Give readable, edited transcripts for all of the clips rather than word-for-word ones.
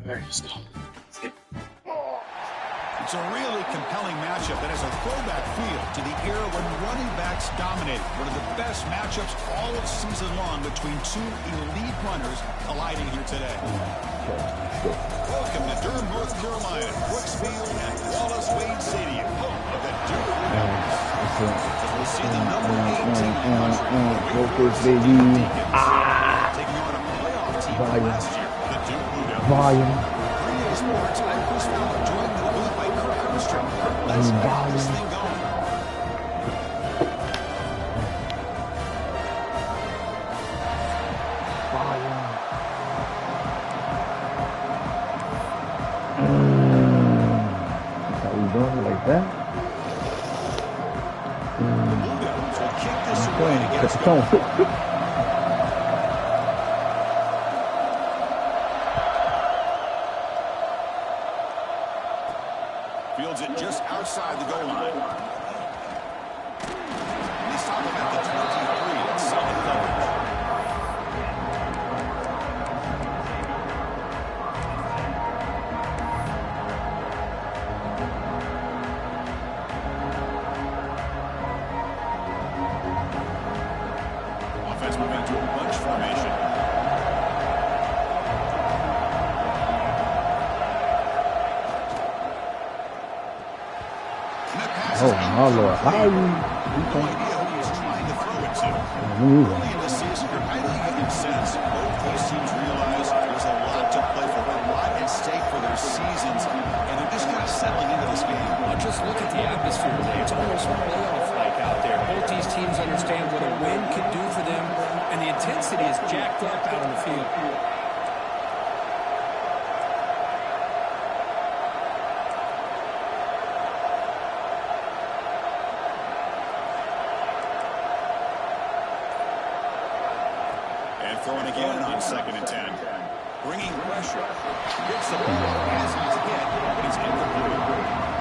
It's a really compelling matchup that has a throwback feel to the era when running backs dominated. One of the best matchups all season long between two elite runners colliding here today. Welcome to Durham, North Carolina, Brooksfield and Wallace Wade Stadium, home of the Duke Blue. We'll see the number 18 taking on a playoff team last year, the Duke Blue Devils. Volume. Sports, I'm Chris Fowler, joined the booth by Kirk Armstrong. Let's get this thing going. How we doing like that? The Blue Devils will kick this away against Fields it just outside the goal line. They stop him at the 23. That's solid coverage. Offense moving to a bunch formation. Oh, my Lord. How are you? No idea who he's trying to throw it to. Me either. Early in the season, I think you can sense both these teams realize there's a lot to play for, a lot at stake for their seasons, and they're just kind of settling into this game. Well, just look at the atmosphere today. It's almost playoff-like out there. Both these teams understand what a win can do for them, and the intensity is jacked up out on the field. Throwing again on 2nd and 10. Bringing pressure. Gets the ball as he's hit, but he's incomplete.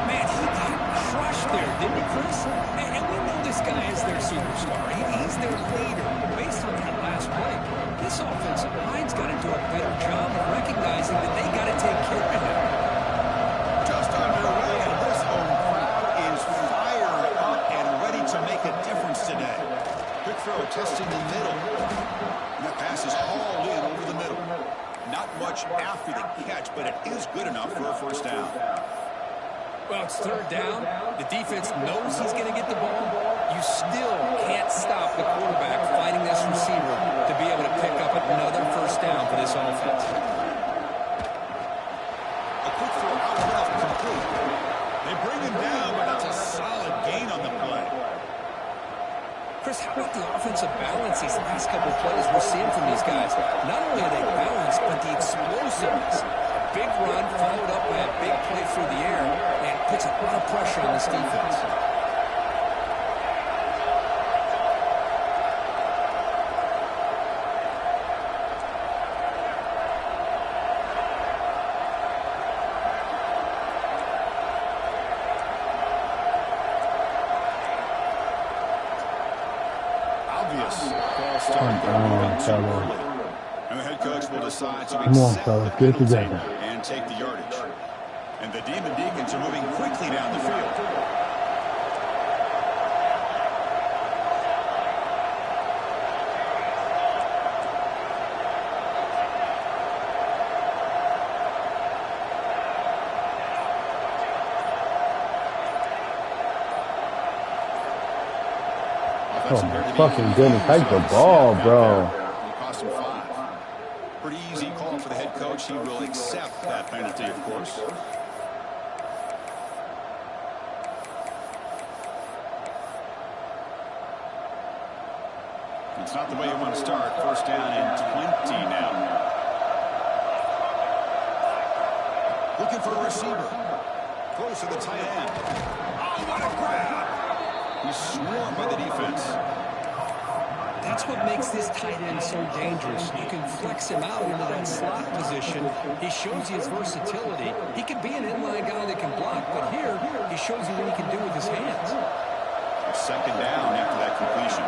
Man, he got crushed there, didn't he, Chris? And we know this guy is their superstar. He's their leader. Based on that last play, this offensive line's got to do a better job of recognizing that they got to take care of him. Just underway, and this home crowd is fired up and ready to make a difference today. Quick throw, testing the middle. That pass is hauled in over the middle. Not much after the catch, but it is good enough for a first down. Well, it's 3rd down. The defense knows he's going to get the ball. You still can't stop the quarterback finding this receiver to be able to pick up another first down for this offense. A quick throw out left, complete. They bring him down, but that's a solid gain on the play. Chris, how about the offensive balance these last couple of plays we're seeing from these guys? Not only are they balanced, but the explosiveness. A big run followed up by a big play through the air, and puts a lot of pressure on this defense. And the head coach will decide to accept the penalty and take the yardage. And the Demon Deacons are moving quickly down the field. Oh my fucking goodness, take the ball, bro. It cost him 5. Pretty easy call for the head coach. He will accept that penalty, of course. It's not the way you want to start. First down and 20 now. Looking for a receiver. Close to the tight end. Oh, what a grab! He's swarmed by the defense. That's what makes this tight end so dangerous. You can flex him out into that slot position. He shows you his versatility. He could be an inline guy that can block, but here he shows you what he can do with his hands. Second down after that completion.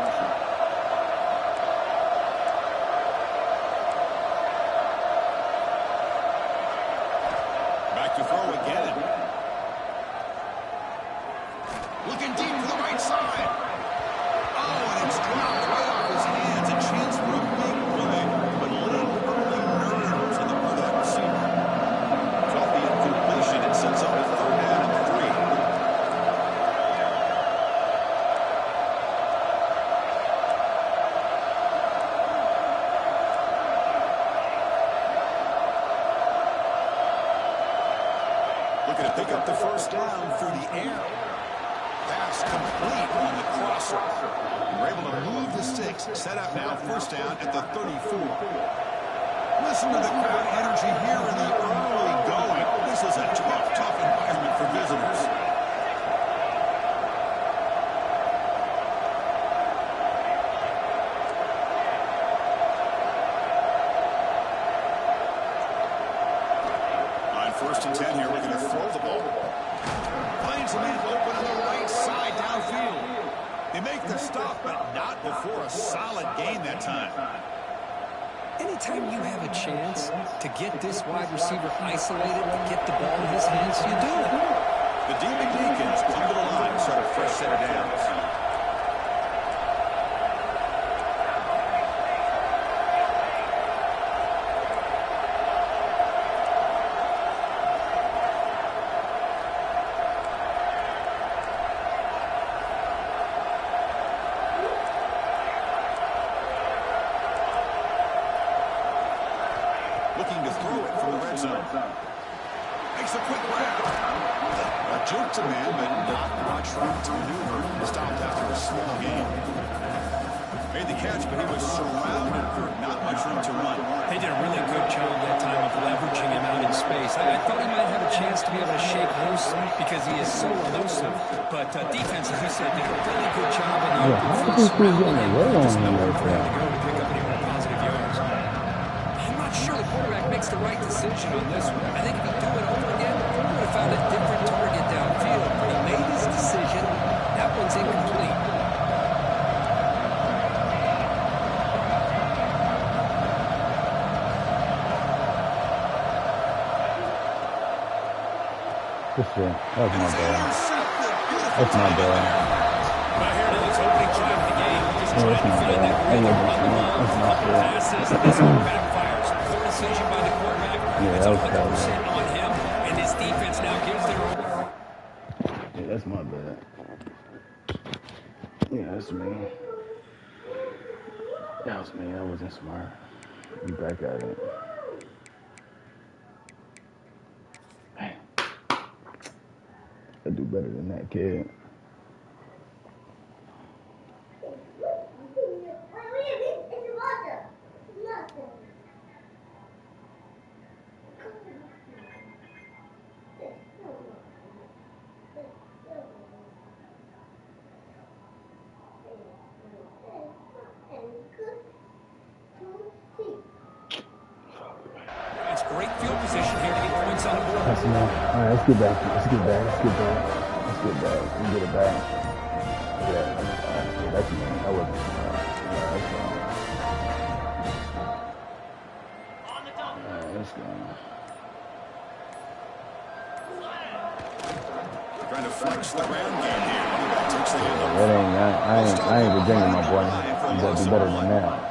looking to pick up the first down through the air. Pass complete on the crosser. We're able to move the sticks. Set up now, first down at the 34. Listen to the crowd energy here in the early going. This is a tough environment for visitors. On 1st and 10 here, we're going to throw the ball. Finds a man open on the right side downfield. They make the stop, but not before a solid gain that time. Anytime you have a chance to get this wide receiver isolated, to get the ball in his hands, you do it. The Demon Deacons come to the line, start a fresh set of downs. Looking to throw it from the red zone. Makes a quick grab. A juke to man, but not much room to maneuver. Stopped after a small gain. Made the catch, but he was surrounded for not much room to run. They did a really good job that time of leveraging him out in space. I thought he might have a chance to be able to shake loose because he is so elusive. But defense, as you said, did a really good job in the open field. Surrounding him. Just nowhere for him to go to pick up any more positive yards. I'm not sure the quarterback makes the right decision on this one. I think if he'd do it over again, he would have found a different target downfield. But he made his decision. That one's incomplete. That's not bad. That's not bad. Well, here it is, opening drive of the game. Just trying to find that rhythm on the line. Passes, and this one backfires. Poor decision by the quarterback. It's 100% on him, and his defense now gives their own. Yeah, that's my bad. Yeah, that's me. That was me. I wasn't smart. Be back at it. I do better than that, kid. It's great field position here to get points on the board. That's enough. All right, let's get back. Let's get back. Let's get back. Let's get back. Let's get it back. Yeah, that's me. I wasn't smart. Yeah, that's wrong. All right, let's go. Trying to flex the ground game here. That takes the handle. I ain't Virginia, my boy. You gotta do better than that.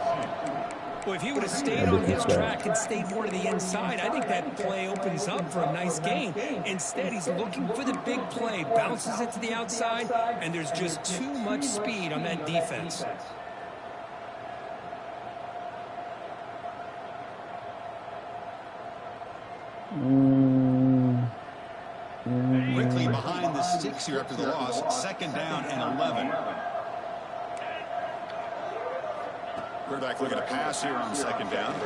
Well, if he would have stayed on his track and stayed more to the inside, I think that play opens up for a nice gain. Instead, he's looking for the big play, bounces it to the outside, and there's just too much speed on that defense. Quickly behind the sticks here after the loss. 2nd down and 11. Quarterback looking to pass here on 2nd down. The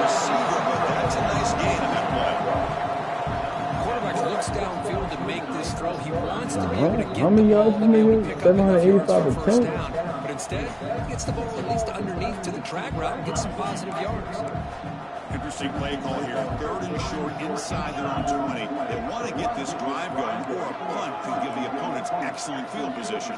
receiver, but that's a nice gain on that play. Quarterback looks downfield to make this throw. He wants to be able to get How many the ball yards to be able to pick up enough yards 785 for first attempts? down. But instead, he gets the ball at least underneath to the drag route and gets some positive yards. Interesting play call here. 3rd and short inside their own 20. They want to get this drive going, or a punt could give the opponents excellent field position.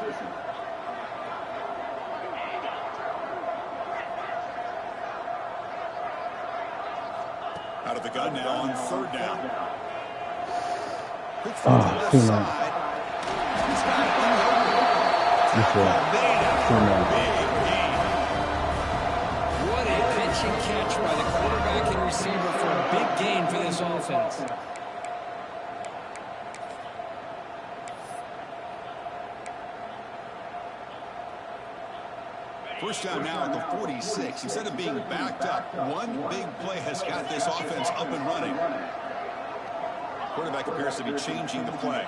Out of the gun now on 3rd down. Quick throw to the left side. He's got it in the open. Big gain. What a pitch and catch by the quarterback and receiver for a big gain for this offense. First down now at the 46. Instead of being backed up, one big play has got this offense up and running. Quarterback appears to be changing the play.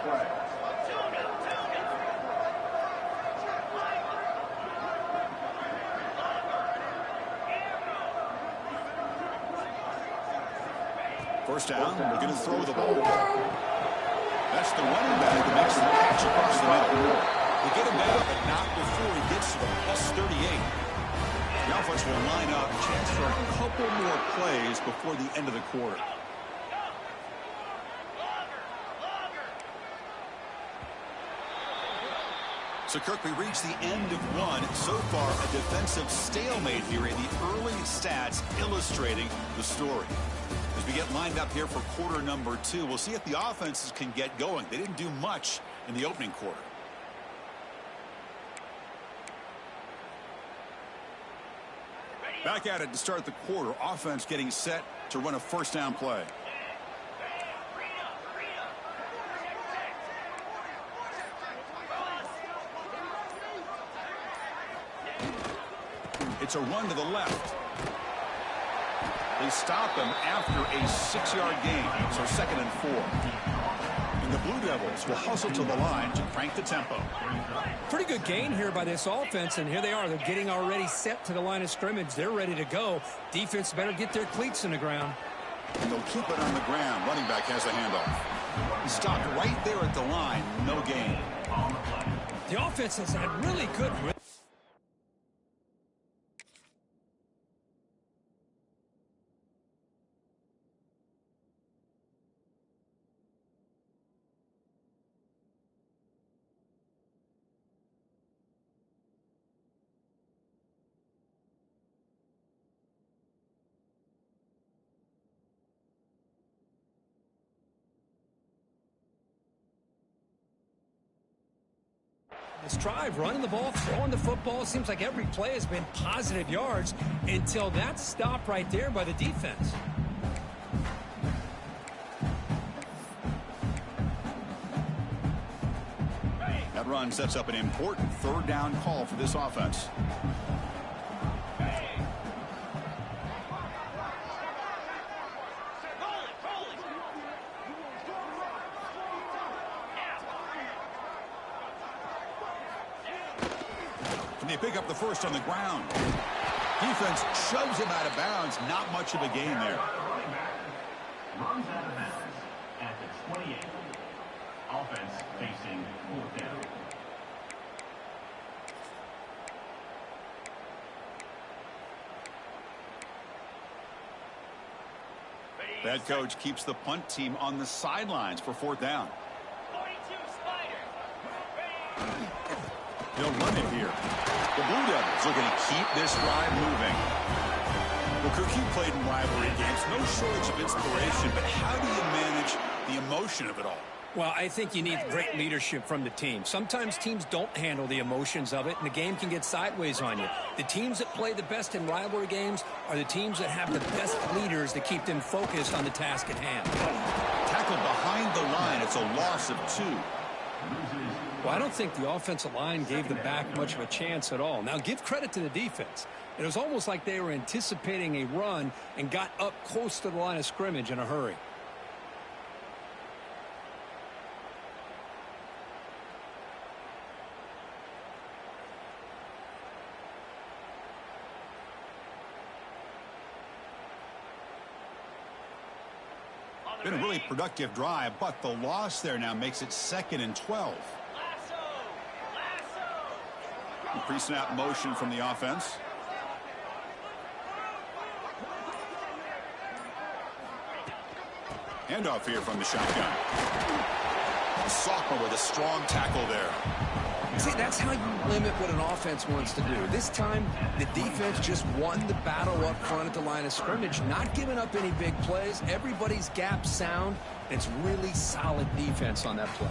First down, we're going to throw the ball. That's the running back that makes the catch across the middle. They get him down, but not before he gets to the plus 38. The offense will line up, chance for a couple more plays before the end of the quarter. So, Kirk, we reach the end of one. So far, a defensive stalemate here in the early stats illustrating the story. As we get lined up here for quarter number 2, we'll see if the offenses can get going. They didn't do much in the opening quarter. Back at it to start the quarter. Offense getting set to run a first down play. It's a run to the left. They stop him after a 6-yard gain, so 2nd and 4. And the Blue Devils will hustle to the line to crank the tempo. Pretty good gain here by this offense, and here they are. They're getting already set to the line of scrimmage. They're ready to go. Defense better get their cleats in the ground. And they'll keep it on the ground. Running back has the handoff. He stopped right there at the line. No gain. The offense has had really good... This drive, running the ball, throwing the football, seems like every play has been positive yards until that stop right there by the defense. That run sets up an important third down call for this offense. They pick up the first on the ground. Defense shoves him out of bounds. Not much of a gain there. Runs out of bounds at the 28. Offense facing 4th down. The head coach keeps the punt team on the sidelines for 4th down. 42 Spider. They'll run it here. The Blue Devils are going to keep this drive moving. Well, Kirk, you played in rivalry games. No shortage of inspiration, but how do you manage the emotion of it all? Well, I think you need great leadership from the team. Sometimes teams don't handle the emotions of it, and the game can get sideways on you. The teams that play the best in rivalry games are the teams that have the best leaders to keep them focused on the task at hand. Tackled behind the line. It's a loss of 2. Well, I don't think the offensive line gave them back much of a chance at all. Now, give credit to the defense. It was almost like they were anticipating a run and got up close to the line of scrimmage in a hurry. Been a really productive drive, but the loss there now makes it 2nd and 12. Pre-snap motion from the offense. Handoff here from the shotgun. The sophomore with a strong tackle there. See, that's how you limit what an offense wants to do. This time, the defense just won the battle up front at the line of scrimmage, not giving up any big plays. Everybody's gap sound. It's really solid defense on that play.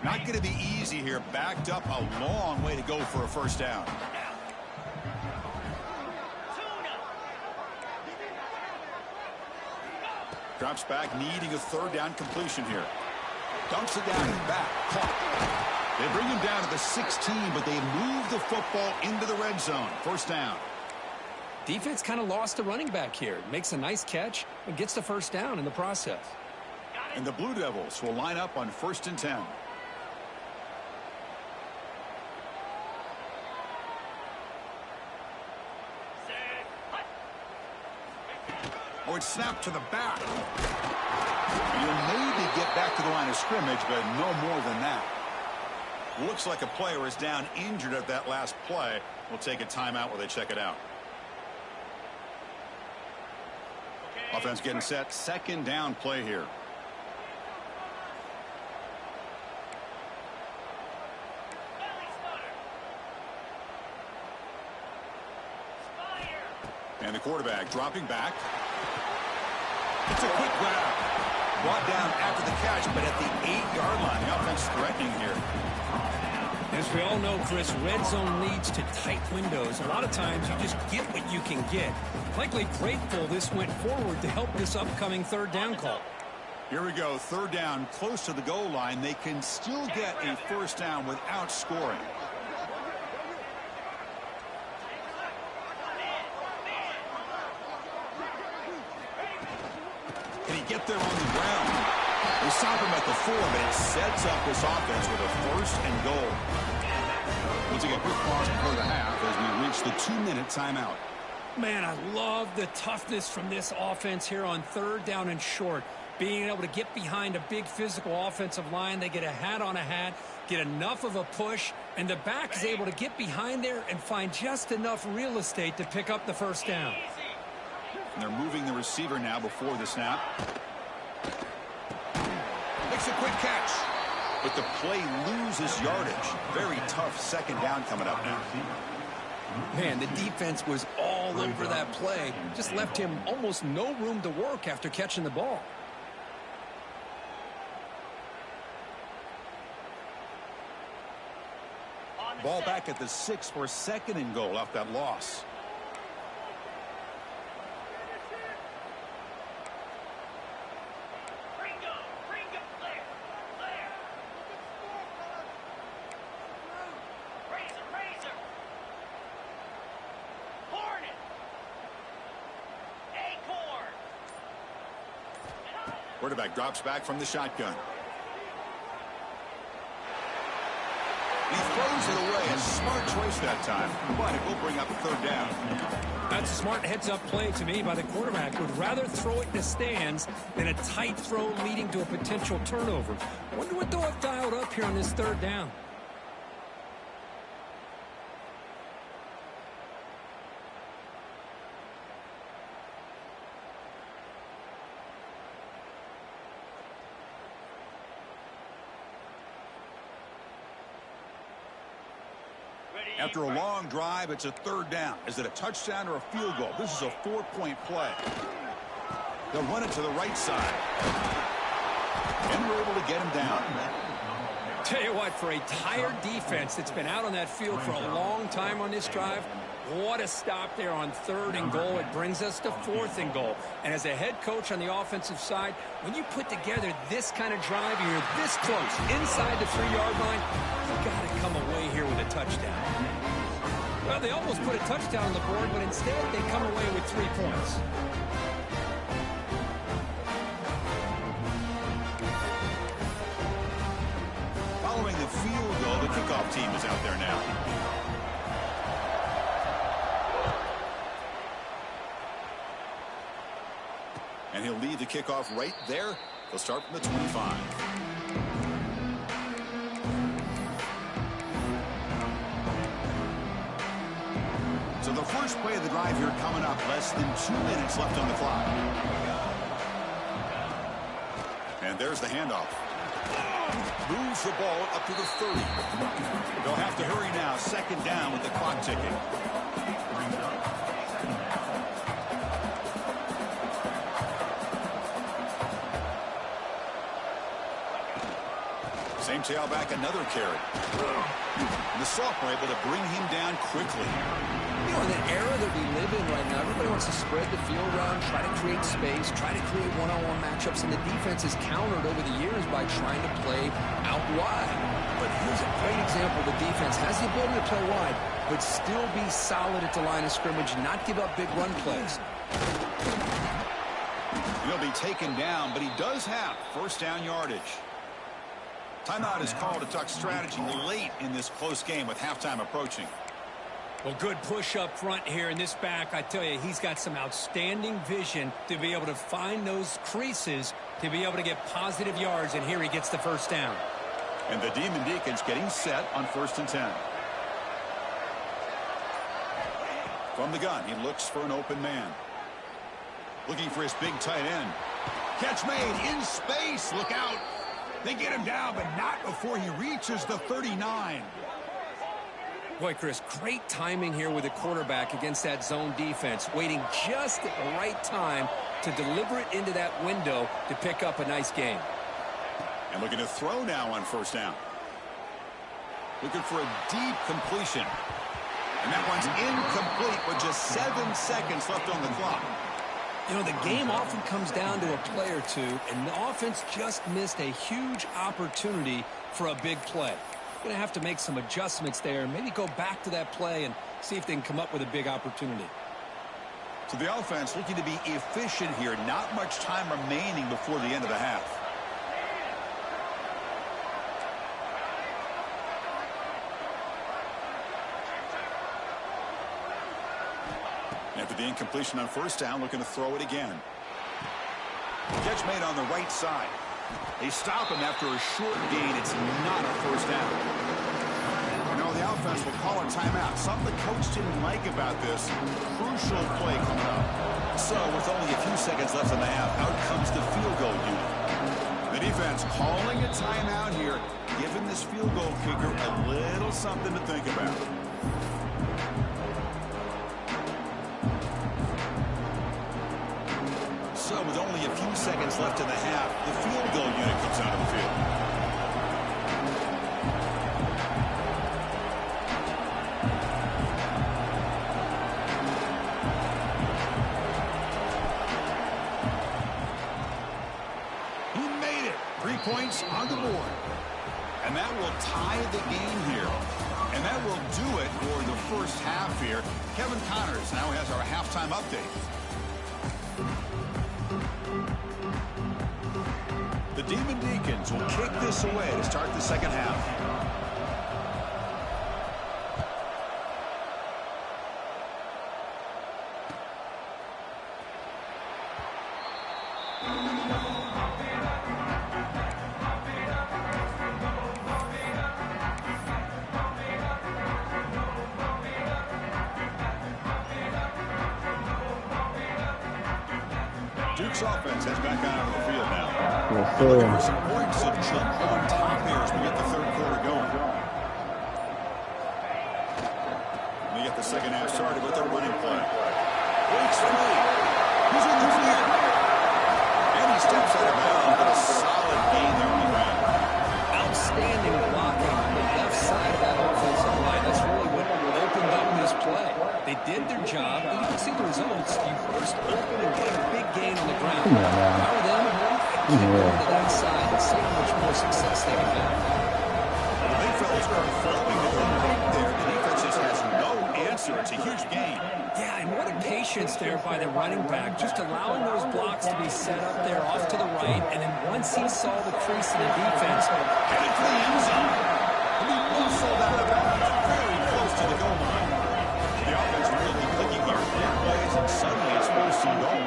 Not going to be easy here. Backed up a long way to go for a first down. Drops back, needing a third down completion here. Dumps it down and back. Caught. They bring him down to the 16, but they move the football into the red zone. First down. Defense kind of lost a running back here. Makes a nice catch and gets the first down in the process. And the Blue Devils will line up on 1st and 10. Oh, it's snapped to the back. You'll maybe get back to the line of scrimmage, but no more than that. Looks like a player is down injured at that last play. We'll take a timeout while they check it out. Offense getting set. 2nd down play here. And the quarterback dropping back. It's a quick grab. Brought down after the catch, but at the 8-yard line. The offense threatening here. As we all know, Chris, red zone leads to tight windows. A lot of times you just get what you can get. Likely grateful this went forward to help this upcoming 3rd down call. Here we go. 3rd down, close to the goal line. They can still get a first down without scoring. Can he get there on the ground? They stop him at the 4, but it sets up this offense with a 1st and goal. We'll take a quick pause before the half as we reach the 2-minute timeout. Man, I love the toughness from this offense here on 3rd down and short. Being able to get behind a big physical offensive line. They get a hat on a hat, get enough of a push, and the back is able to get behind there and find just enough real estate to pick up the first down. And they're moving the receiver now before the snap. Makes a quick catch. But the play loses yardage. Very tough 2nd down coming up now. Man, the defense was all over that play. Just left him almost no room to work after catching the ball. Ball back at the 6 for 2nd and goal off that loss. Quarterback drops back from the shotgun. He throws it away. A smart choice that time, but it will bring up 3rd down. That's a smart heads-up play to me by the quarterback. Would rather throw it in the stands than a tight throw leading to a potential turnover. Wonder what they'll have dialed up here on this 3rd down. After a long drive, it's a 3rd down. Is it a touchdown or a field goal? This is a 4-point play. They'll run it to the right side. And we're able to get him down. Tell you what, for a tired defense that's been out on that field for a long time on this drive, what a stop there on 3rd and goal. It brings us to 4th and goal. And as a head coach on the offensive side, when you put together this kind of drive, you're this close, inside the 3-yard line, you got to come away here with a touchdown. Well, they almost put a touchdown on the board, but instead they come away with 3 points. Following the field goal, the kickoff team is out there now. And he'll lead the kickoff right there. They'll start from the 25. So the first play of the drive here coming up. Less than 2 minutes left on the clock. And there's the handoff. Moves the ball up to the 30. They'll have to hurry now. 2nd down with the clock ticking. Same tailback, another carry. The sophomore able to bring him down quickly. You know, in the era that we live in right now, everybody wants to spread the field around, try to create space, try to create one-on-one matchups, and the defense is countered over the years by trying to play out wide. But here's a great example. The defense has the ability to play wide, but still be solid at the line of scrimmage, not give up big run plays. He'll be taken down, but he does have first down yardage. Timeout is called to talk strategy late in this close game with halftime approaching. Well, good push up front here in this back. I tell you, he's got some outstanding vision to be able to find those creases to be able to get positive yards, and here he gets the first down. And the Demon Deacons getting set on 1st and 10. From the gun, he looks for an open man. Looking for his big tight end. Catch made in space. Look out. They get him down, but not before he reaches the 39. Boy, Chris, great timing here with the quarterback against that zone defense, waiting just at the right time to deliver it into that window to pick up a nice gain. And looking to throw now on 1st down. Looking for a deep completion. And that one's incomplete with just 7 seconds left on the clock. You know, the game often comes down to a play or two, and the offense just missed a huge opportunity for a big play. Going to have to make some adjustments there, maybe go back to that play and see if they can come up with a big opportunity. So the offense looking to be efficient here. Not much time remaining before the end of the half. After the incompletion on 1st down, looking to throw it again. Catch made on the right side. They stop him after a short gain. It's not a 1st down. You know, the offense will call a timeout. Something the coach didn't like about this. Crucial play coming up. So, with only a few seconds left in the half, out comes the field goal unit. The defense calling a timeout here, giving this field goal kicker a little something to think about. So with only a few seconds left in the half, the field goal unit comes out of the field. He made it. 3 points on the board. And that will tie the game here. And that will do it for the first half here. Kevin Connors now has our halftime update. The Demon Deacons will kick this away to start the second half. Duke's offense heads back out of the field now. Yes, They're looking sir. for some points to jump on top here as we get the third quarter going. And they get the second half started with their running play. Breaks free. He's in the field. And he steps out of bounds, but a solid gain there on the ground. Outstanding blocking on the left side of that offensive line. That's really what opened up this play. They did their job, and you can see the results. You first open and get a big gain on the ground. Come on, man. Power them, kick over to that side, and see how much more success they can have. The big fellas are flowing to the right there. The defense just has no answer. It's a huge gain. Yeah, and what a patience there by the running back, just allowing those blocks to be set up there off to the right, and then once he saw the crease in the defense, Headed for the end zone. And he muscled out of bounds very close to the goal line. The offense really clicking here. Big plays, and suddenly it's first and goal.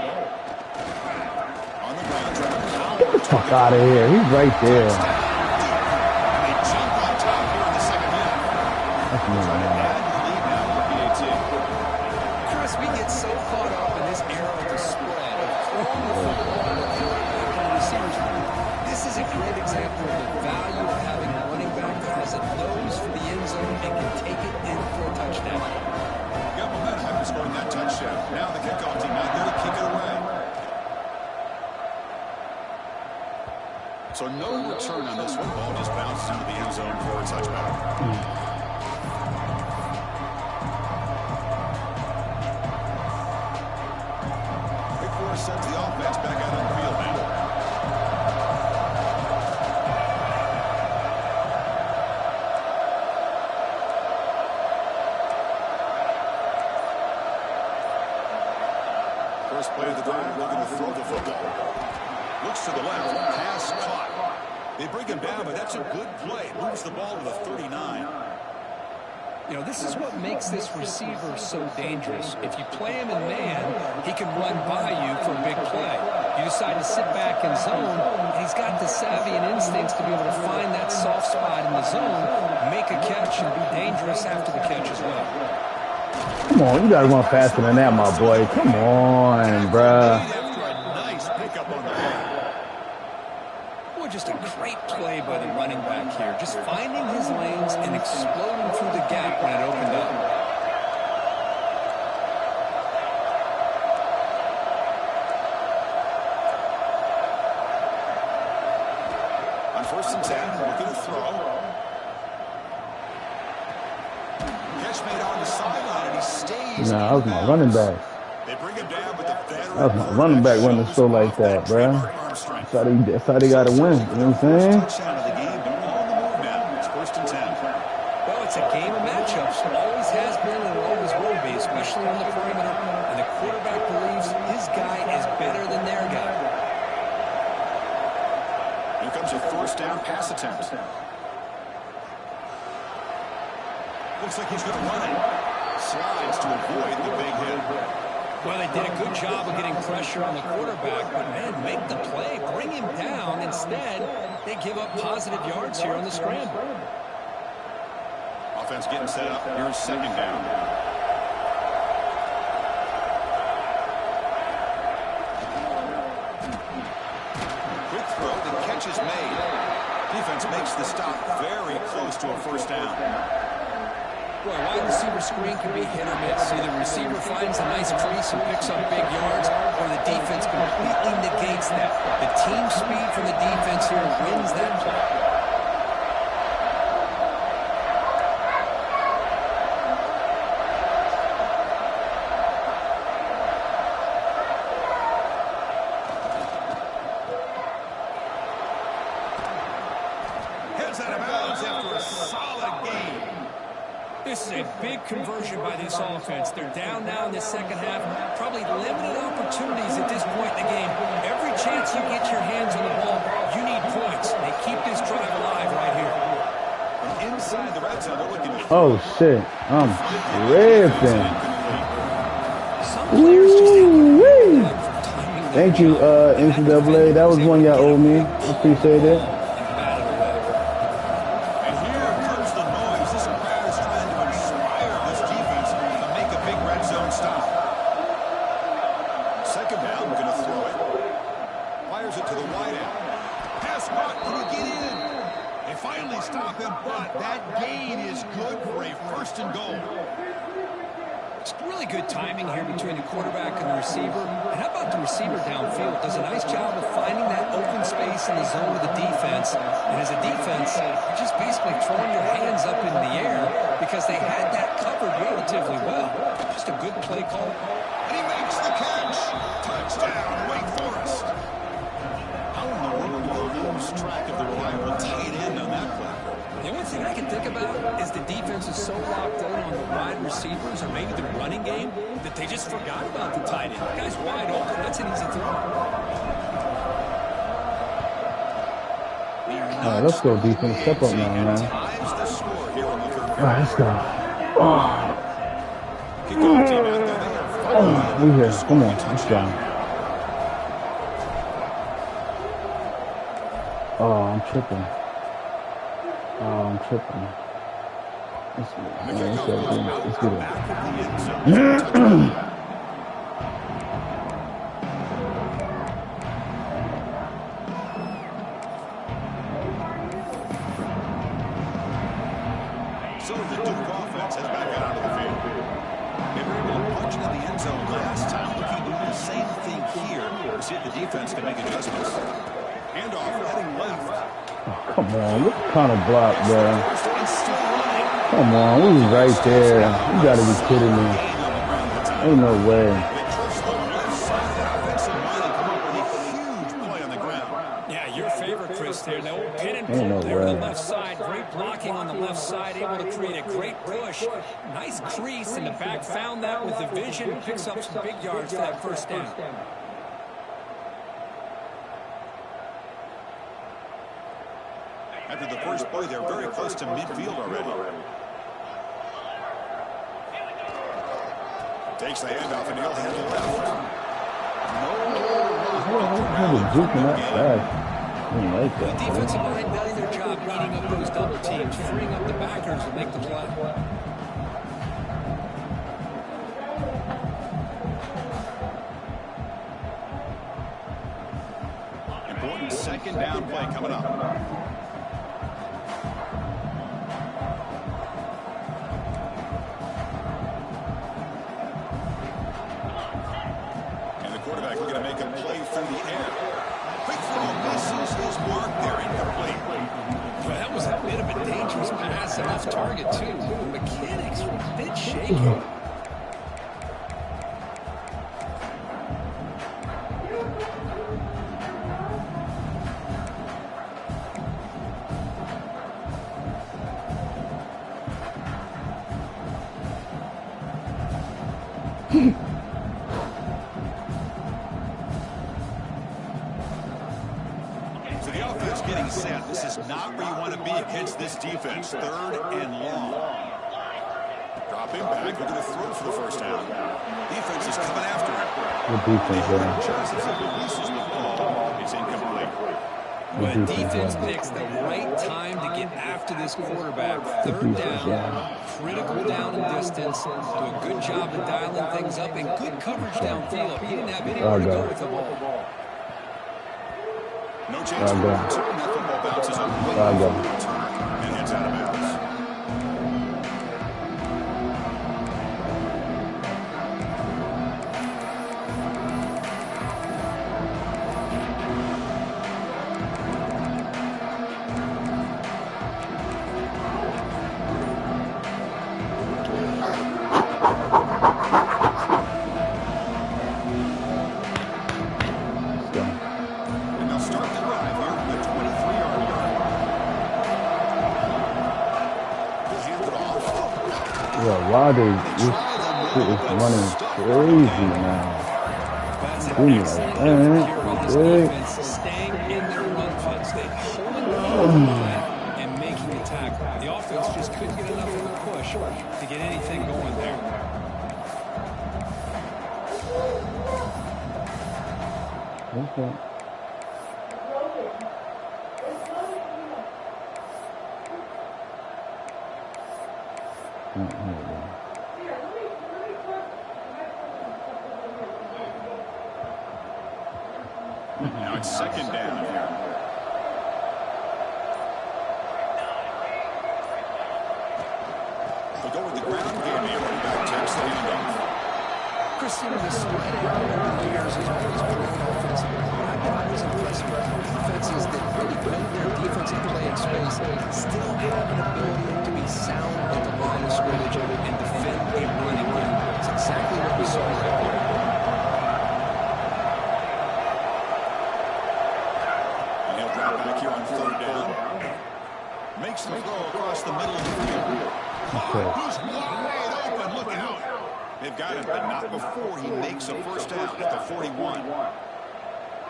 On the ground, Travis Howard. Fuck out of here. He's right there. And they jump on top here in the second half. That's me, man. Add the lead now for PAT. Chris, we get so caught up in this era of the spread, of throwing the football and the receivers. This is a great example of the value of having a running back that has a nose for the end zone and can take it in for a touchdown. Got momentum after scoring that touchdown. Now the kickoff team out there to kick it away. So no return on this one. Ball just bounced into the end zone for a touchback. to the left. Pass caught. They bring him down, but that's a good play. Moves the ball to the 39. You know, this is what makes this receiver so dangerous. If you play him in man, he can run by you for a big play. You decide to sit back in zone, and he's got the savvy and instincts to be able to find that soft spot in the zone, make a catch, and be dangerous after the catch as well. Come on, you gotta run faster than that, my boy. Come on, bruh. After a nice pickup on the ball. Boy, just a great play by the running back here. Just finding his lanes and exploding through the gap when it opened up. On 1st and 10, looking to throw. Catch made on the sideline, and he stays. Nah, that was my running back. They bring him down with the veteran. That was my running back running the show like that, bruh. That's how they gotta win. You know what I'm saying? Touchdown of the game, but on the move now. It's 1st and 10. Well, it's a game of matchups. Always has been and always will be, especially on the perimeter. And the quarterback believes his guy is better than their guy. Here comes a 1st down pass attempt. Looks like he's going to run it. Slides to avoid the big hit. Well, they did a good job of getting pressure on the quarterback, but, man, make the play, bring him down. Instead, they give up positive yards here on the scramble. Offense getting set up. Here's 2nd down. Quick throw. The catch is made. Defense makes the stop very close to a 1st down. Boy, wide receiver screen can be hit or miss. Either the receiver finds a nice crease and picks up big yards, or the defense completely negates that. The team speed from the defense here wins that play. Heads out of bounds after a solid game. This is a big conversion by this offense. They're down now in the second half. Probably limited opportunities at this point in the game. Every chance you get your hands on the ball, you need points. They keep this drive alive right here. From inside the red zone, they're looking to... Oh shit, I'm ripping. Some players just Woo-wee. Thank you, Ncaa. That was one y'all owed me. I appreciate it. And here comes the noise. This crowd is trying to inspire this defense to make a big red zone stop. 2nd down, we're going to throw it. Fires it to the wide end. Pass caught. Can he get in? They finally stop him, but that gain is good for a 1st and goal. It's really good timing here between the quarterback and the receiver. And how about the receiver downfield? Does a nice job of finding that open space in the zone of the defense. And as a defense, you're just basically throwing your hands up in the air because they had that covered relatively well. Just a good play call. And he makes the catch. Touchdown, Wake Forest. How in the world do you lose track of the reliable tight end on that play? The only thing I can think about is the defense is so locked in on the wide receivers or maybe the running game that they just forgot about the tight end. The guy's wide open. That's an easy throw. All right, let's go defense. Step up now, man. Times the score here in the third All right, let's go. Kick off team out there. Oh, we here. Come on, let's go. Oh, I'm tripping. Let's get it. So the Duke offense has back out onto the field. They were able to punch into the end zone last time. Looking to do the same thing here. To see if the defense can make adjustments. Handoff heading left. Oh, come on, what kind of block, bro? Come on, we was right there. You gotta be kidding me. Ain't no way. Yeah, your favorite, Chris, there. The old pin and pull there on the left side. Great blocking on the left side. Able to create a great push. Nice crease in the back. Found that with the vision. Picks up some big yards for that 1st down. After the first play, they're very close to midfield already. Takes the handoff and he'll head left. The defensive line doing their job eating up those double teams, freeing up the backers to make the play. Important second down play coming up. And the quarterback looking to make a play through the air. Quick throw misses his mark there, incomplete. Well, that was a bit of a dangerous pass and off target, too. The mechanics were a bit shaky. So the offense getting set. This is not where you want to be against this defense. 3rd and long. Dropping back, looking to throw for the first down. Defense is coming after him. Good defense, Chances of releases the ball. It's incomplete. When defense picks the right time to get after this quarterback, 3rd down, critical down and distance, do a good job of dialing things up, and good coverage downfield. He didn't have anywhere to go with the ball. No chance for a return. That football bounces up and heads out of bounds. And they'll start the drive here from the 23-yard line. He'll hand it off. Yeah, why this shit is running crazy now. That's an Give me excellent that, effort man. here by this defense, staying in their run fence. They holding the line and making a tackle. The offense just couldn't get enough of a push to get anything going there. Okay. Now it's 2nd down here. They'll go with the ground game here. Running back takes the handoff. Christina, the spread over the years has always been an offensive. I thought it was impressive. Defenses that really build their defensive play in space still have an ability to be sound at the line of scrimmage and defend a running game. It's exactly what we saw right there. And he'll drop back here on 3rd down. Makes the throw across the middle of the field. Okay. He's wide open. Look out. They've got him, but not before he makes a first down at the 41.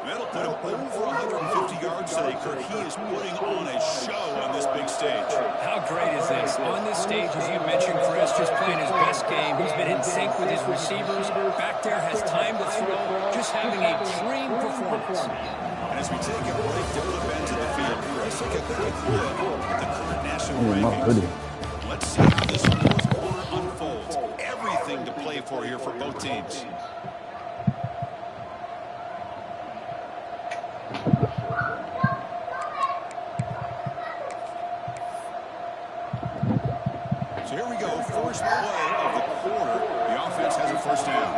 That'll put him over 150 yards today, Kurt. He is putting on a show on this big stage. How great is this? On this stage, as you mentioned, Chris, just playing his best game. He's been in sync with his receivers. Back there, has time to throw. Just having a dream performance. And as we take a break to flip into the field, let's take a quick look at the current national rankings. Let's see how this 4th quarter unfolds. Everything to play for here for both teams. So here we go. First play of the quarter. The offense has a first down.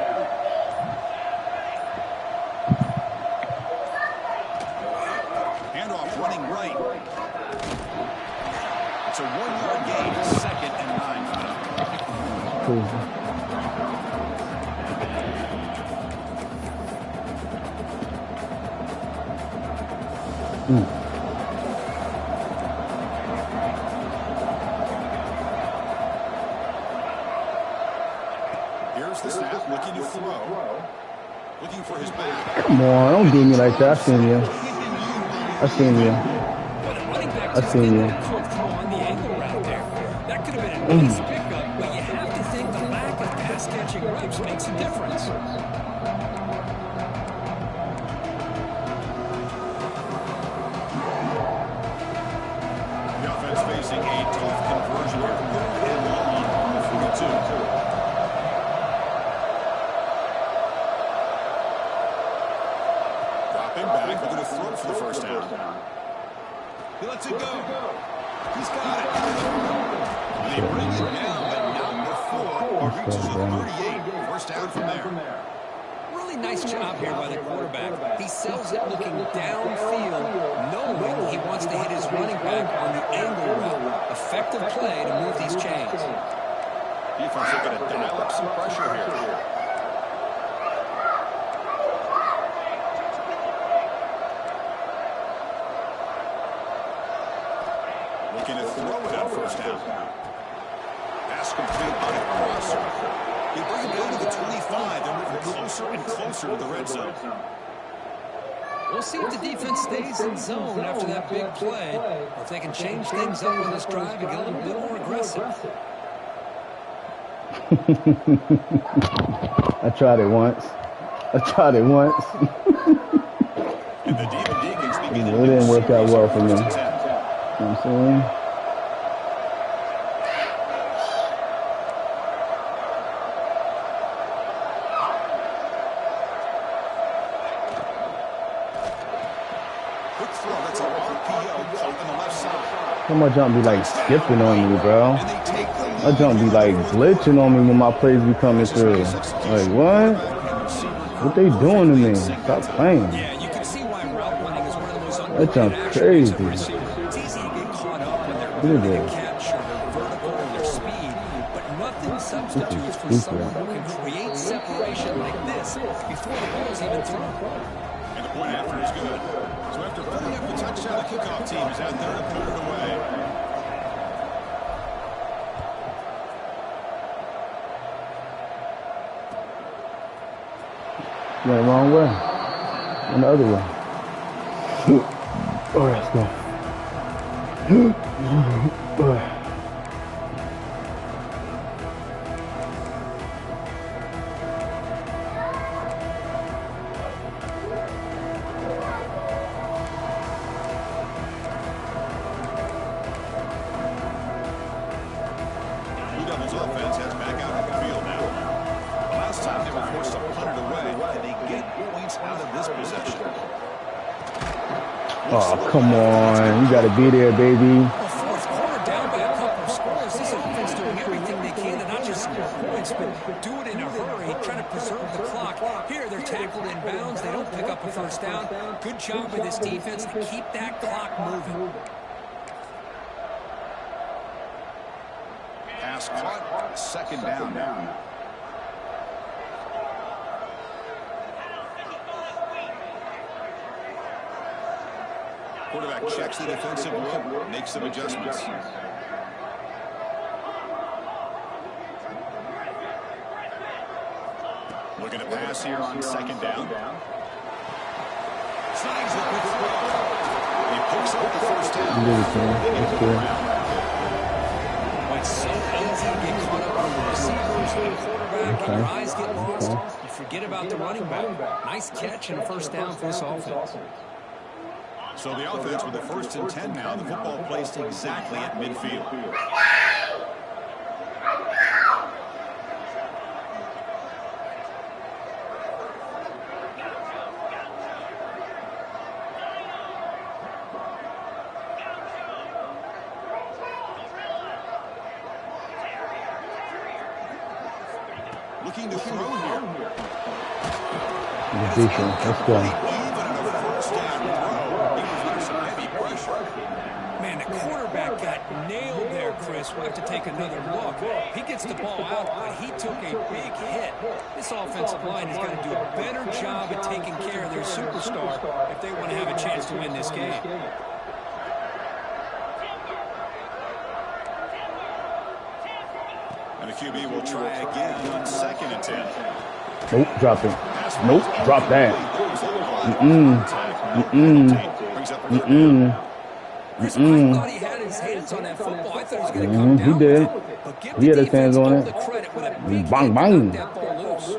Handoff running right. It's a 1-yard gain. 2nd and 9. Crazy. Here's the snap, looking to throw. Looking for his back. Come on, don't do me like that. I seen you. I seen you. But a running back I seen you. On the angle route there. That could have been a nice pickup, but you have to think the lack of pass catching reps makes a difference. The offense facing a tough conversion here. And long on the 42. Dropping back. They're going to throw for the first down. He lets it go. He's got it. They bring it down, but not before he reaches the 38. First down from there. Really nice job here by the quarterback. He sells it looking downfield, knowing he wants to hit his running back on the angle route. Effective play to move these chains. Defense looking to dial up some pressure here. Looking to throw it on first down. Pass complete on a crosser. You bring it down to the 25. They're moving closer and closer to the red zone. We'll see if the defense stays in zone after that big play, or if they can change things up on this drive and get a little bit more aggressive. I tried it once. And the Deacons begin It didn't work out well for me. You know what I'm saying? Quick throw. That's an RPO caught on the left side. How my jump be like skipping on me, bro? And they take the lead. My jump be like glitching on me when my plays be coming through. Like, what? What they doing to me? Stop playing. Yeah, you can see why route running is one of the most That underrated jump's attributes of a crazy. receiver. It's easy to get caught up when they're Look at running a this. catch or their vertical or their speed, but nothing substitutes for someone who can create separation like this before the ball's even thrown. And the point after is good. So after putting up a touchdown, the kickoff team is out there to put it away. Went the wrong way. Went the other way. All right, let's go. Blue Devils offense heads back out on the field now. The last time they were forced to punt it away, and they get points out of this possession. Oh, come on. You got to be there, baby. Well, fourth quarter down by a couple of scores. This offense doing everything they can to not just score points, but do it in a hurry, trying to preserve the clock. Here, they're tackled in bounds. They don't pick up a first down. Good job by this defense to keep that clock moving. Pass caught, second down now. Quarterback checks the defensive look, makes some adjustments. Looking to pass here on second down. Snags the quick throw. He picks up the first down. That's good. It's so easy to get caught up on the receivers and the quarterback, and your eyes get lost. You forget about the running back. Nice catch and a first down for this offense. So the offense with the first and 10 now. The football placed exactly at midfield. Looking to throw here. Let's go. Man, the quarterback got nailed there, Chris. We'll have to take another look. He gets the ball out, but he took a big hit. This offensive line has got to do a better job at taking care of their superstar if they want to have a chance to win this game. And the QB will try again on second and 10. Nope, drop it. Nope, drop that. Chris, I thought he had his hands on that football. I thought he was going to come down. He did. But give He the had his hands defense on all it. the credit with a big Bang, hit to bang. knock that ball loose.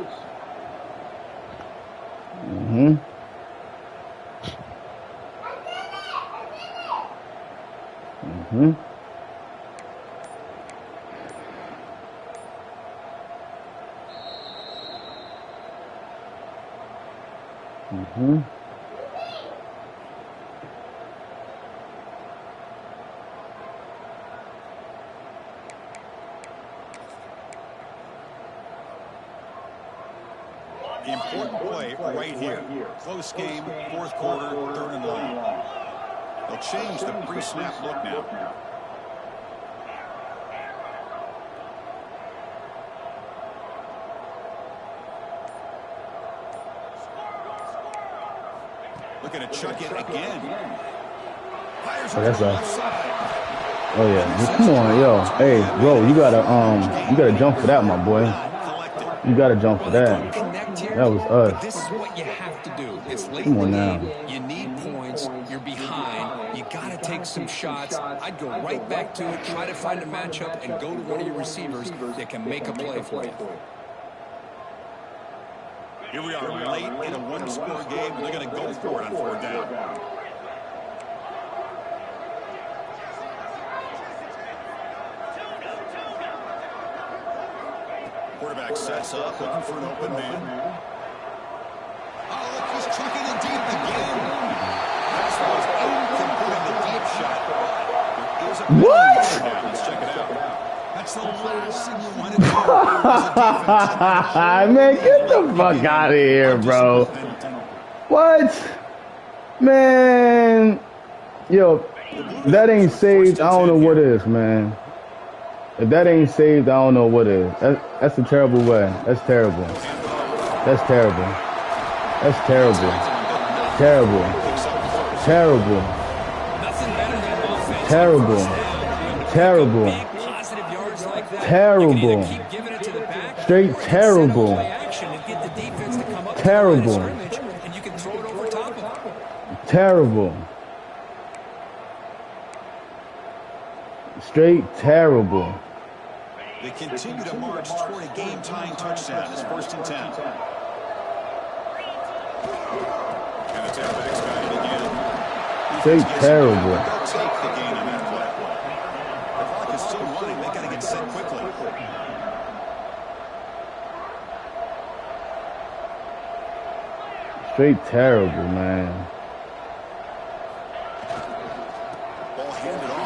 Important play right here. Close game, fourth quarter, 3rd and long. They'll change the pre-snap look now. Looking to chuck it again. Fires it to the left side. Oh yeah, come on, yo, hey, bro, you gotta jump for that, my boy. You gotta jump for that. That was us. This is what you have to do. It's late Come on in the now. game. You need points. You're behind. You got to take some shots. I'd go right back to it, try to find a matchup, and go to one of your receivers that can make a play for you. Here we are late in a one-score game, and they're going to go for it on 4th down. Quarterback sets up, looking for an open man. Oh, look, he's chucking it deep again. This was incomplete, the deep shot. There is a What? down. Let's check it out. That's the last thing you want to do. Man, get the fuck out of here, bro. What? Man. Yo, that ain't saved. I don't know what is, man. If that ain't saved, I don't know what is. That's a terrible way. That's terrible. That's terrible. That's terrible. Terrible. Terrible. Terrible. Terrible. Terrible. Straight terrible. Terrible. Terrible. Straight terrible. They continue to march toward a game-tying touchdown. It's 1st and 10. And the tailback's got it again. Straight terrible. They'll take the gain on that play. The clock is still running. They got to get set quickly. Straight terrible, man. Ball handed off.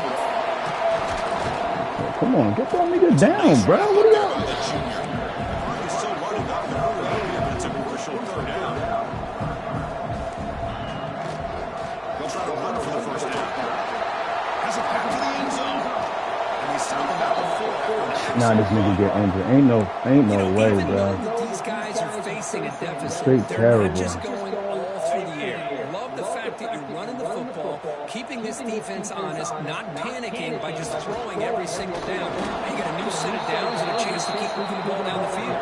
Come on, get that nigga down, bro. What are y'all? The junior. Clock is still running up the hurry here, but it's a crucial 3rd down. They'll try to run for the 1st down. Has it back to the end zone. And they send him out the 4. Nah, this nigga get injured. Ain't no way, bro. These guys are facing a deficit. Straight They're terrible. not just going all through the air. Love the fact that you're running the football, keeping this defense honest, not panicking by just throwing every single down. You got a new set of downs and a chance to keep moving the ball down the field.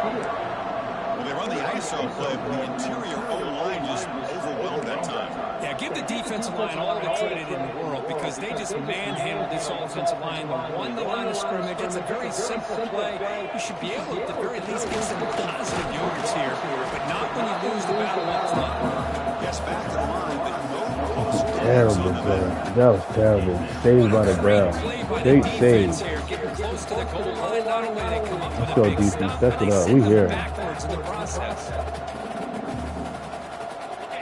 Well, they run the ISO play, but the interior O-line just overwhelmed that time. Yeah, give the defensive line all the credit in the world because they just manhandled this offensive line. They won the line of scrimmage. It's a very simple play. You should be able to, at the very least, get some positive yards here, but not when you lose the battle up front. Gets back to the line, but no close. Terrible, bro. That was terrible. Saved by the bell. Straight saved. Getting close to the goal line. Not only they come up with Let's a go, big defense. stop, Step but it they up. send We them here. backwards in the process.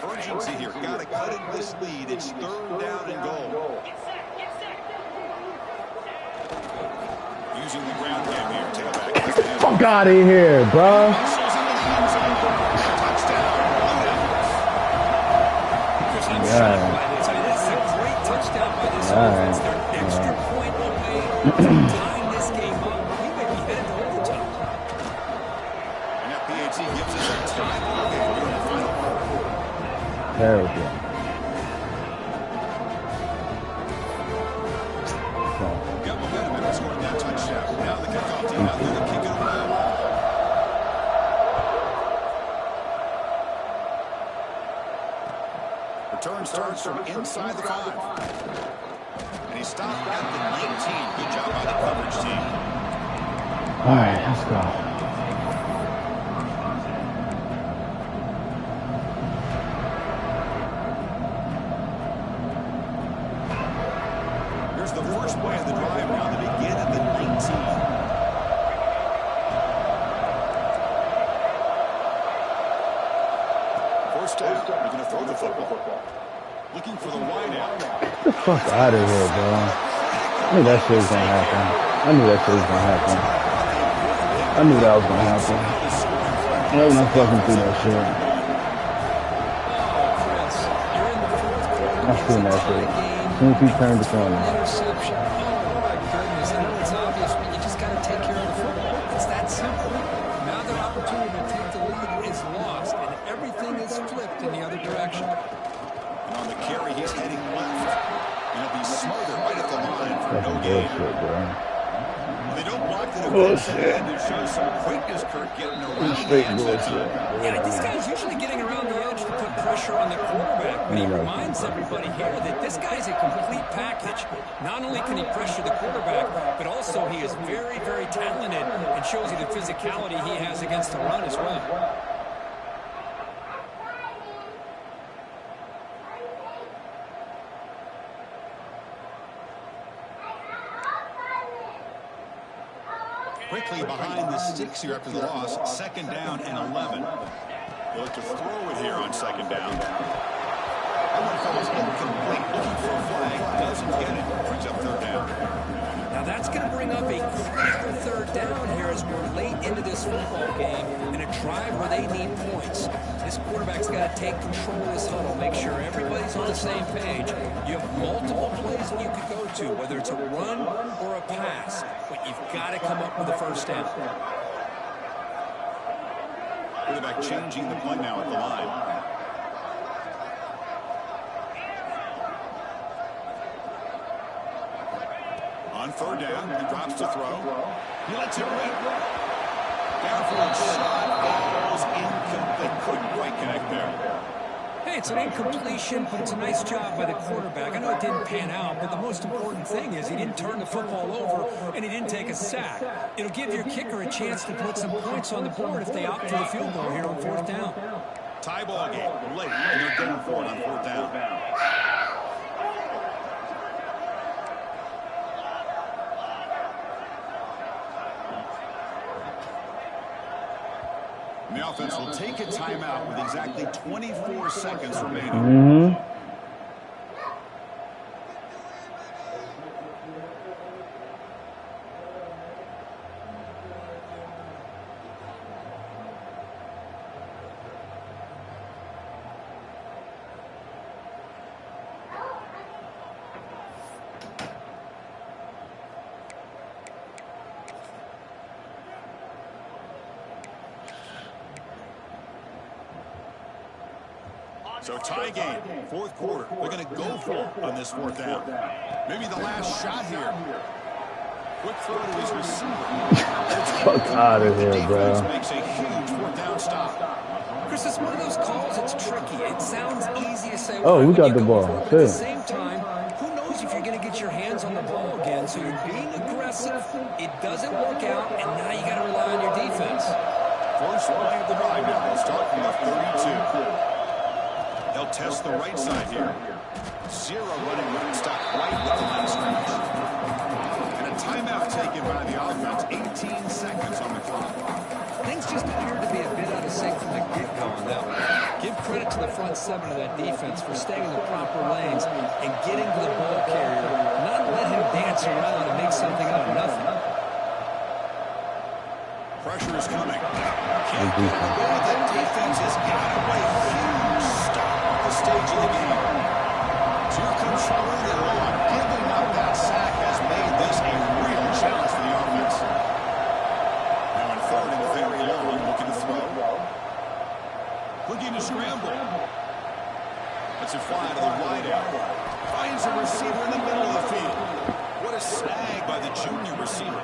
Urgency here. Got to cut in this lead. It's 3rd down and goal. Using the ground game here. Tailback. Fuck out of here, bro. This is a great touchdown by this offense. They're an extra point away from tying this game up. We may be headed to overtime. And that PAT gives us a tie ball game here in the final quarter. Terrible. Got momentum after scoring that touchdown. Now the kickoff team out there to kick it away. Return starts from inside the 5. And he stopped at the 19. Good job by the coverage team. All right, let's go. Here's the first play of the drive now to begin at the 19. First down, they're going to throw the football. Looking for the wide out. Get the fuck out of here, bro. I knew that shit was going to happen. I knew that shit was going to happen. I knew that was going to happen. I'm not gonna fucking do that shit. I seen that shit. As soon as he turned the corner. Interception. Oh, my goodness. I know it's obvious, but you just got to take care of the football. It's that simple. Now their opportunity to take the lead is lost, and everything is flipped in the other direction. And on the carry, he's heading left. And he'll be smothered right at the line for no gain. They don't block the defense and it shows some quickness, Kirk, getting around the edge that time. Yeah, this guy's usually getting around the edge to put pressure on the quarterback, but he reminds everybody here that this guy's a complete package. Not only can he pressure the quarterback, but also he is very, very talented and shows you the physicality he has against the run as well. Quickly behind the sticks here after the loss. Second down and 11. They look to throw it here on second down. That one falls incomplete. Looking for a flag. Doesn't get it. Brings up third down. Now that's going to bring up a critical third down here as we're late into this football game in a drive where they need points. This quarterback's got to take control of this huddle, make sure everybody's on the same page. You have multiple plays that you could go to, whether it's a run or a pass, but you've got to come up with a first down. Quarterback changing the play now at the line. On third down, he drops to throw. He lets it rip. Downfield shot falls incomplete. Couldn't quite connect there. Hey, it's an incompletion, but it's a nice job by the quarterback. I know it didn't pan out, but the most important thing is he didn't turn the football over and he didn't take a sack. It'll give your kicker a chance to put some points on the board if they opt for the field goal here on fourth down. Tie ball game late, and they're going for it on fourth down. And the offense will take a timeout with exactly 24 seconds remaining. So tie game, fourth quarter. They're going to go for it on this fourth down. Maybe the last shot here. Quick throw to his receiver. Fuck out of here, bro. Makes a huge fourth down stop. Chris, it's one of those calls that's tricky. It sounds easy to say, oh, we got the ball. At the same time, who knows if you're going to get your hands on the ball again. So you're being aggressive. It doesn't work out, and now you got to rely on your defense. First play of the drive now. We'll start from the 32. They'll test the right side here. Zero running run stop right with the line of scrimmage. And a timeout taken by the offense. 18 seconds on the clock. Things just appear to be a bit out of sync from the get-go on that one. Give credit to the front seven of that defense for staying in the proper lanes and getting to the ball carrier, not let him dance around and make something out of nothing. Pressure is coming. Can't get away. The defense has got away. Huge stop at the stage of the game. So here comes Sharon along. Giving up that sack has made this a real challenge for the offense. Now in third and very long, looking to throw. Looking to scramble. Let's it fly to the wide out. Finds a receiver in the middle of the field. What a snag by the junior receiver.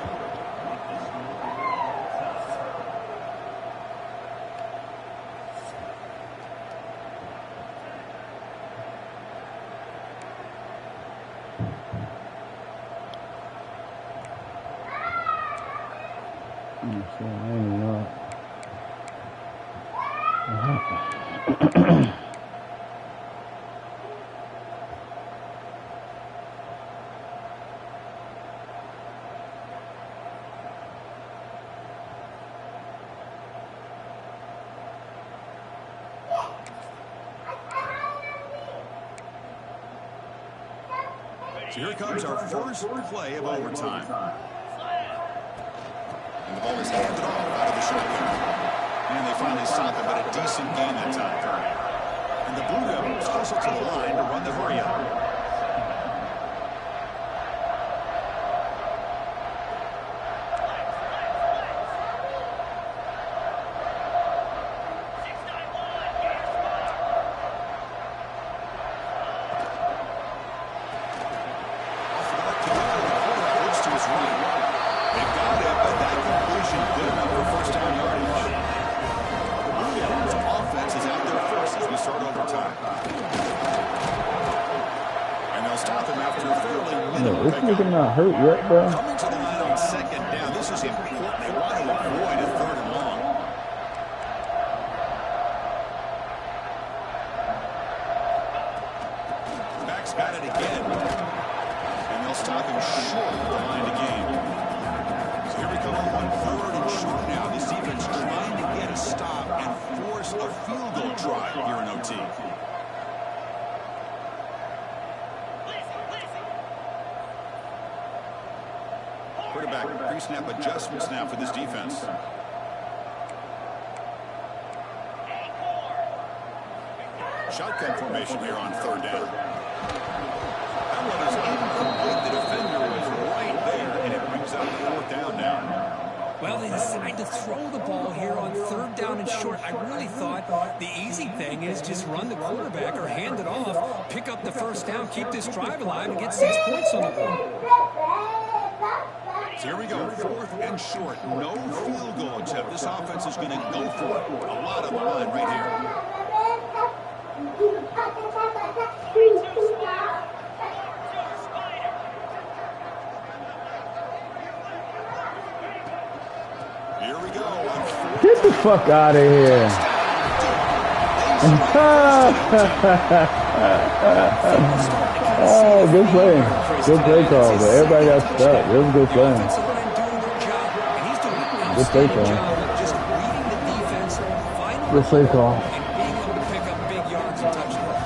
So here comes our first play of overtime. And the ball is handed off out of the shotgun. And they finally stop it, but a decent gain that time. And the Blue Devils hustle to the line to run the hurry-up. This nigga not hurt yet, bro. Coming to the line on second down. This is important. They want to avoid a third and long. Back's got it again. And they'll stop him short of the line again. So here we come on third and short now. This defense trying to get a stop and force a field goal try here in OT. Quarterback pre-snap adjustments now for this defense. Shotgun formation here on third down. That one is incomplete. The defender was right there, and it brings up fourth down now. Well, they decide to throw the ball here on third down and short. I really thought the easy thing is just run the quarterback or hand it off, pick up the first down, keep this drive alive, and get 6 points on the board. So here we go, fourth and short. No field goal attempt. This offense is going to go for it. A lot on the line right here. Here we go. Get the fuck out of here. Oh, good play. Good play call, but everybody got stuck. It was a good play. Good play call. Good play call. And being able to pick up big yards and touchdowns.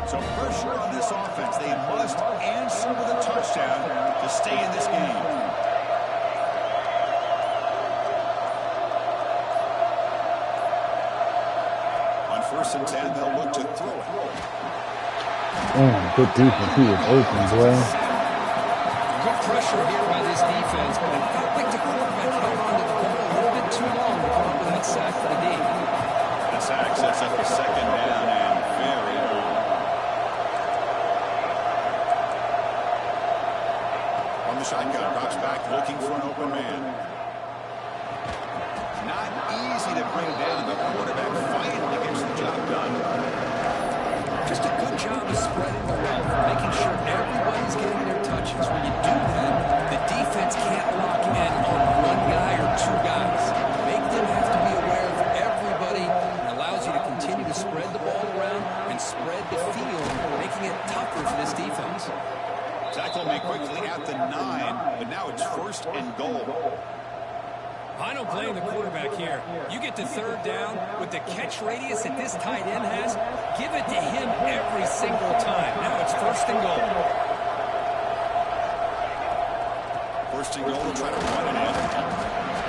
So pressure on this offense. They must answer with a touchdown to stay in this game. On 1st and 10, they'll look to throw it. Damn, good defense. He was open, boy. Good pressure here by this defense, but it felt like the quarterback held on to the ball a little bit too long to come up with that sack for the D. The sack sets up a second down and very long. On the shotgun, drops back looking for an open man. Not easy to bring down. The quarterback finally gets the job done. Just a good job of spreading the wealth, making sure everybody's getting their touches. When you do that, the defense can't lock in on one guy or two guys. Make them have to be aware of everybody. It allows you to continue to spread the ball around and spread the field, making it tougher for this defense. Tackle made quickly at the 9, but now it's 1st and goal. I don't blame the quarterback here. You get to third down with the catch radius that this tight end has, give it to him every single time. Now it's 1st and goal. 1st and goal, try to run it in.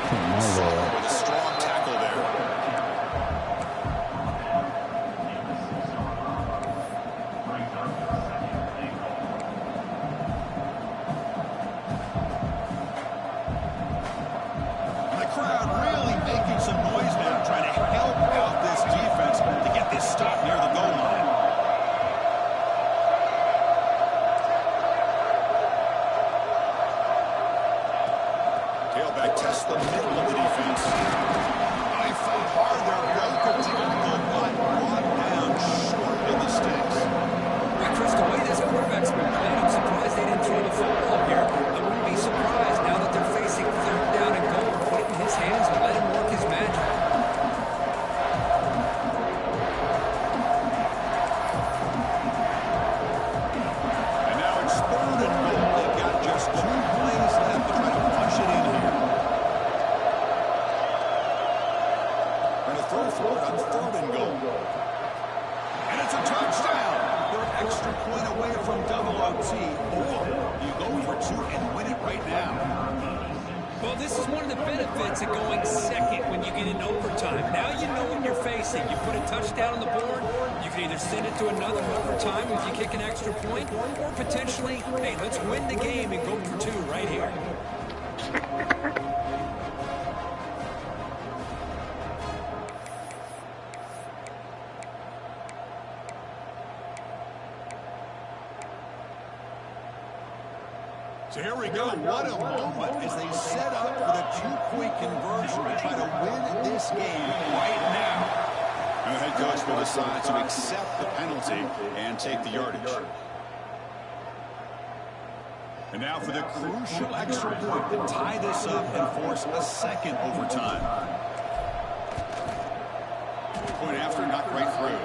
With a strong tackle there. The crowd really making some noise now, trying to help out this defense to get this stop near the goal line. from double OT, or you go for 2 and win it right now. Well, this is one of the benefits of going second when you get in overtime. Now you know what you're facing. You put a touchdown on the board, you can either send it to another overtime if you kick an extra point, or potentially, hey, let's win the game and go for 2 right here. So here we go. What a moment as they set up for the 2-point conversion to try to win this game right now. And the head coach will decide to accept the penalty and take the yardage. And now for the crucial extra point to tie this up and force a second overtime. Point after, knocked right through.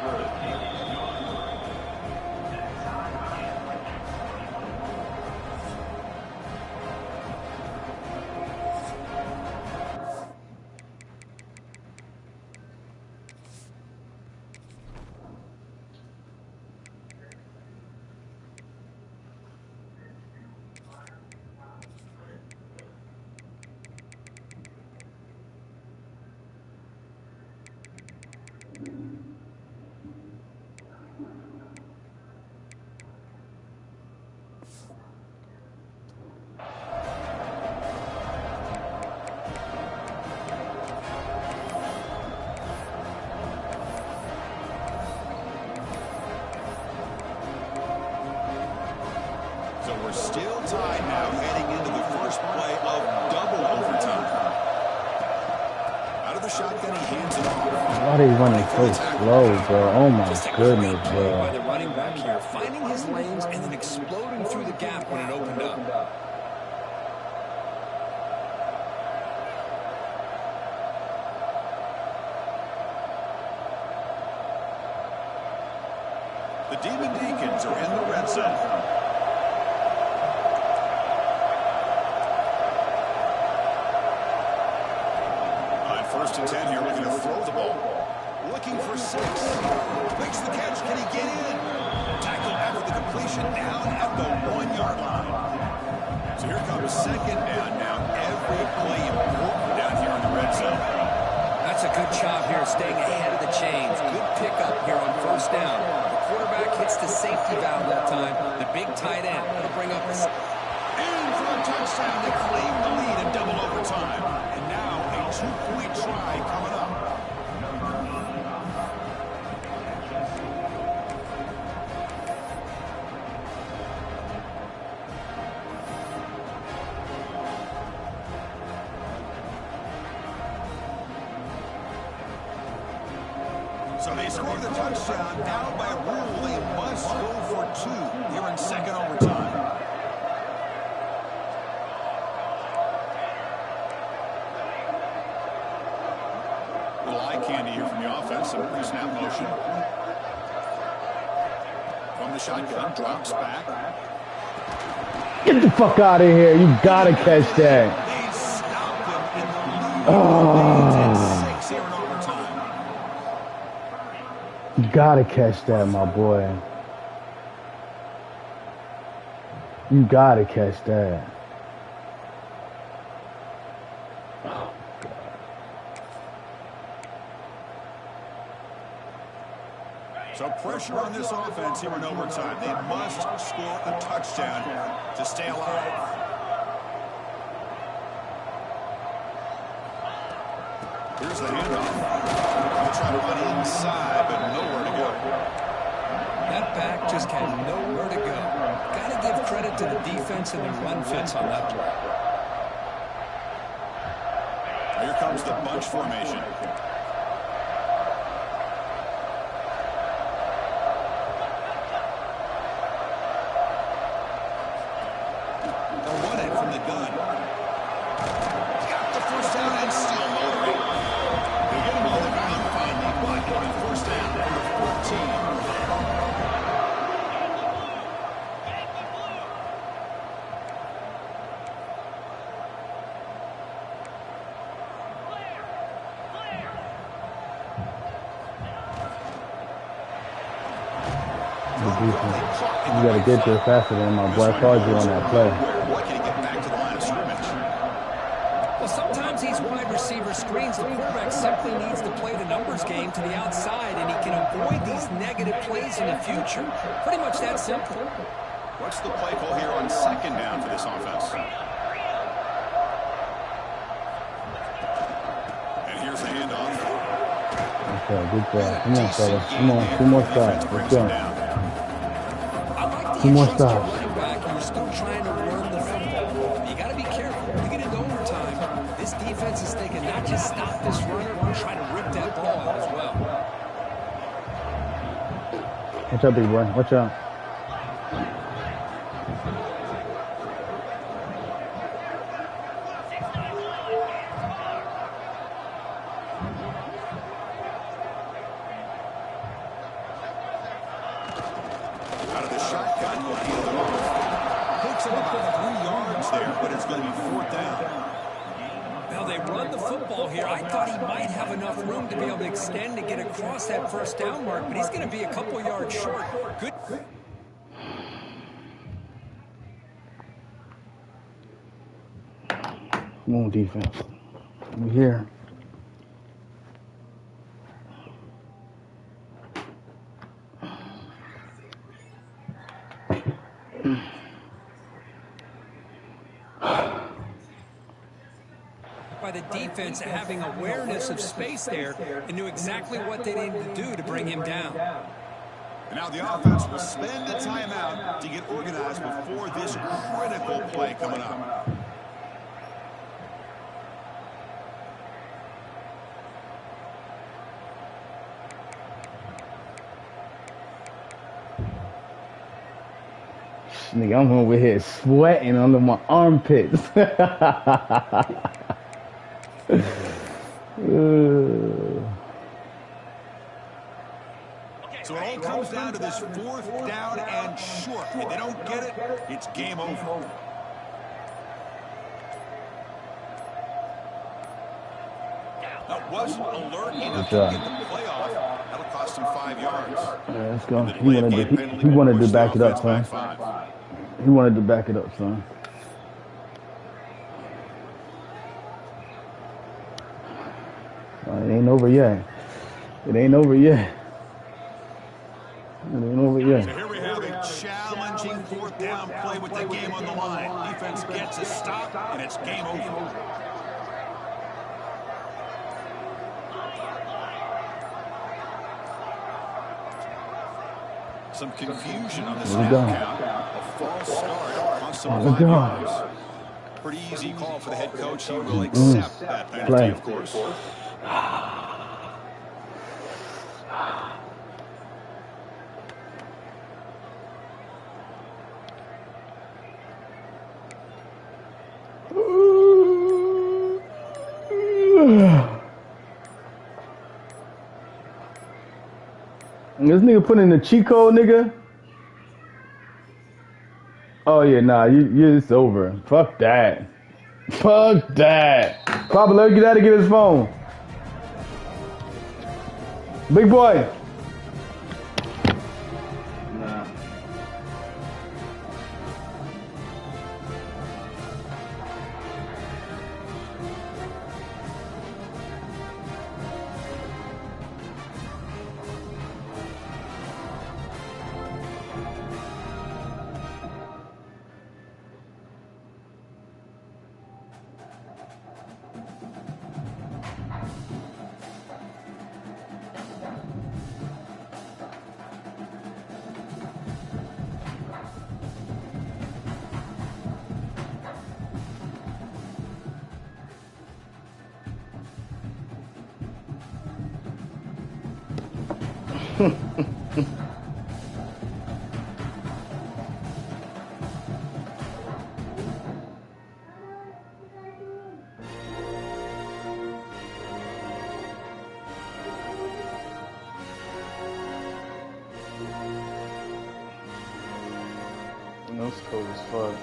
So we're still tied now heading into the first play of double overtime. Out of the shotgun, he hands it off. Why are they running so slow, bro? Oh my goodness, bro. By the running back here, finding his lanes and then exploding through the gap when it opened up. The Demon Deacons are in the red zone. First and 10 here, looking to throw the ball. Looking for 6. Makes the catch. Can he get in? Tackle after the completion down at the 1-yard line. So here comes second down now. Every play important down here in the red zone. That's a good job here staying ahead of the chains. Good pickup here on first down. The quarterback hits the safety valve that time. The big tight end. That'll bring up a... In for a touchdown to claim the lead in double overtime. And now a 2-point try coming up. So they score the touchdown. Now by rule, they must go for 2 here in second overtime. Little eye candy here from the offense. Some pre-snap motion. From the shotgun, drops back. Get the fuck out of here. You gotta catch that. They stopped him in the lead. 10-6 here in overtime. You gotta catch that, my boy. You gotta catch that. So pressure on this offense here in overtime. They must score a touchdown to stay alive. Here's the handoff. They'll try to run inside, but nowhere to go. That back just had nowhere to go. Got to give credit to the defense and their run fits on that play. Here comes the bunch formation. Good defense. You got to get there faster than my boy called you on that play. Why can't he get back to the line of scrimmage? Well, sometimes these wide receiver screens, the quarterback simply needs to play the numbers game to the outside, and he can avoid these negative plays in the future. Pretty much that simple. What's the play call here on second down for this offense? And here's the handoff. Okay, good job. Come on, fellas. Come on, 2 more stops. Let's go. 2 more stops. You're still trying to run the football. You got to be careful. You get into overtime. This defense is thinking not just stop this runner, but try to rip that ball out as well. Watch out, big boy. Watch out. Out of the shotgun, will peel it off. Picks up about 3 yards there, but it's going to be 4th down. Now they run the football here. I thought he might have enough room to be able to extend and get across that first down mark, but he's going to be a couple yards short. Good. Come on, defense. We're here. By the defense having awareness of space there and knew exactly what they needed to do to bring him down. And now the offense will spend the timeout to get organized before this critical play coming up. Nigga, I'm over here sweating under my armpits. So it all comes down to this 4th down and short. If they don't get it, it's game over. That wasn't alert enough to get the play off. That'll cost him 5 yards. Yeah, let's go. He wanted to back it up, son. He wanted to back it up, son. It ain't over yet. It ain't over yet. It ain't over yet. So here we have a challenging 4th down play with the game on the line. Defense gets a stop, and it's game over. Some confusion on the snap count. A false start on some 5 yards. Pretty easy call for the head coach. He will accept that penalty, of course. This nigga put in the cheat code, nigga. Oh yeah, nah, it's over. Fuck that. Fuck that. Papa, let me get out and get his phone. Big boy. Nah. That's cold as fuck.